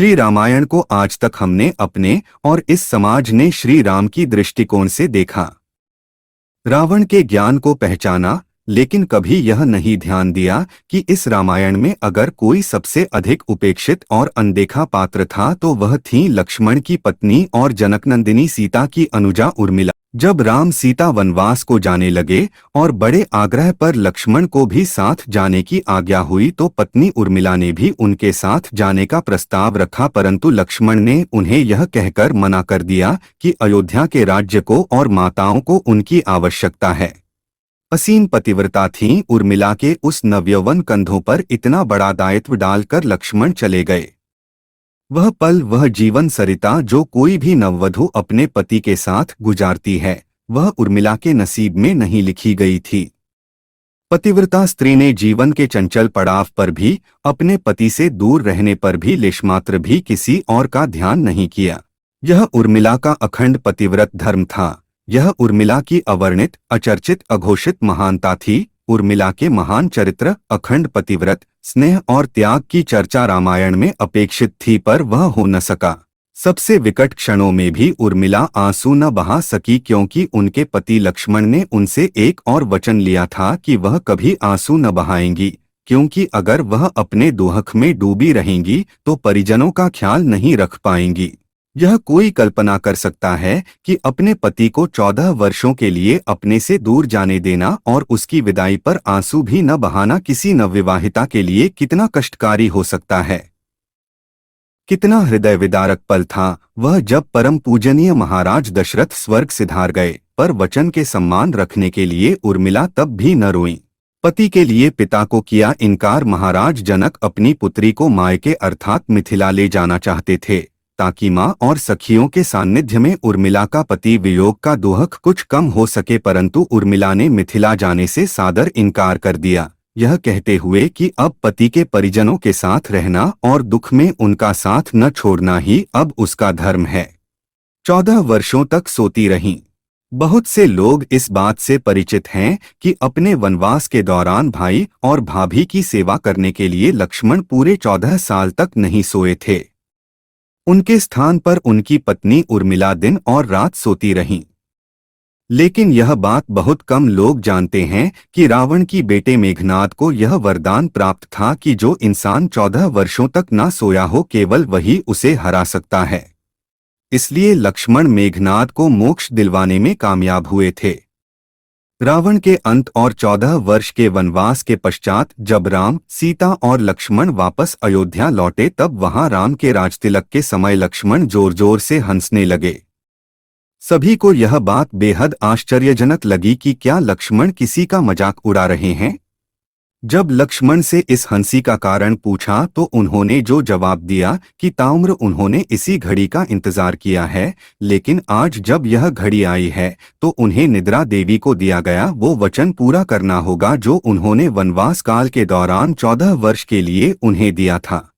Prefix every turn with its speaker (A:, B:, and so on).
A: श्री रामायण को आज तक हमने अपने और इस समाज ने श्री राम की दृष्टिकोण से देखा। रावण के ज्ञान को पहचाना, लेकिन कभी यह नहीं ध्यान दिया कि इस रामायण में अगर कोई सबसे अधिक उपेक्षित और अनदेखा पात्र था तो वह थी लक्ष्मण की पत्नी और जनकनंदिनी सीता की अनुजा उर्मिला। जब राम सीता वनवास को जाने लगे और बड़े आग्रह पर लक्ष्मण को भी साथ जाने की आज्ञा हुई तो पत्नी उर्मिला ने भी उनके साथ जाने का प्रस्ताव रखा, परंतु लक्ष्मण ने उन्हें यह कहकर मना कर दिया कि अयोध्या के राज्य को और माताओं को उनकी आवश्यकता है। असीम पतिव्रता थीं उर्मिला के उस नवयौवन कंधों पर इतना बड़ा दायित्व डालकर लक्ष्मण चले गए। वह पल, वह जीवन सरिता जो कोई भी नववधु अपने पति के साथ गुजारती है, वह उर्मिला के नसीब में नहीं लिखी गई थी। पतिव्रता स्त्री ने जीवन के चंचल पड़ाव पर भी, अपने पति से दूर रहने पर भी लेशमात्र भी किसी और का ध्यान नहीं किया। यह उर्मिला का अखंड पतिव्रत धर्म था। यह उर्मिला की अवर्णित, अचर्चित, अघोषित महानता थी। उर्मिला के महान चरित्र, अखंड पतिव्रत, स्नेह और त्याग की चर्चा रामायण में अपेक्षित थी, पर वह हो न सका। सबसे विकट क्षणों में भी उर्मिला आंसू न बहा सकी, क्योंकि उनके पति लक्ष्मण ने उनसे एक और वचन लिया था कि वह कभी आंसू न बहाएंगी, क्योंकि अगर वह अपने दुख में डूबी रहेंगी तो परिजनों का ख्याल नहीं रख पाएंगी। यह कोई कल्पना कर सकता है कि अपने पति को 14 वर्षों के लिए अपने से दूर जाने देना और उसकी विदाई पर आंसू भी न बहाना किसी नवविवाहिता के लिए कितना कष्टकारी हो सकता है। कितना हृदय विदारक पल था वह जब परम पूजनीय महाराज दशरथ स्वर्ग सिधार गए, पर वचन के सम्मान रखने के लिए उर्मिला तब भी न रोई। पति के लिए पिता को किया इनकार। महाराज जनक अपनी पुत्री को मायके अर्थात मिथिला ले जाना चाहते थे, ताकि माँ और सखियों के सानिध्य में उर्मिला का पति वियोग का दुख कुछ कम हो सके, परंतु उर्मिला ने मिथिला जाने से सादर इनकार कर दिया, यह कहते हुए कि अब पति के परिजनों के साथ रहना और दुख में उनका साथ न छोड़ना ही अब उसका धर्म है। 14 वर्षों तक सोती रहीं। बहुत से लोग इस बात से परिचित हैं कि अपने वनवास के दौरान भाई और भाभी की सेवा करने के लिए लक्ष्मण पूरे 14 साल तक नहीं सोए थे। उनके स्थान पर उनकी पत्नी उर्मिला दिन और रात सोती रहीं। लेकिन यह बात बहुत कम लोग जानते हैं कि रावण की बेटे मेघनाद को यह वरदान प्राप्त था कि जो इंसान 14 वर्षों तक ना सोया हो केवल वही उसे हरा सकता है। इसलिए लक्ष्मण मेघनाद को मोक्ष दिलवाने में कामयाब हुए थे। रावण के अंत और 14 वर्ष के वनवास के पश्चात जब राम, सीता और लक्ष्मण वापस अयोध्या लौटे तब वहां राम के राजतिलक के समय लक्ष्मण जोर जोर से हंसने लगे। सभी को यह बात बेहद आश्चर्यजनक लगी कि क्या लक्ष्मण किसी का मजाक उड़ा रहे हैं। जब लक्ष्मण से इस हंसी का कारण पूछा तो उन्होंने जो जवाब दिया कि ताउम्र उन्होंने इसी घड़ी का इंतजार किया है, लेकिन आज जब यह घड़ी आई है तो उन्हें निद्रा देवी को दिया गया वो वचन पूरा करना होगा जो उन्होंने वनवास काल के दौरान 14 वर्ष के लिए उन्हें दिया था।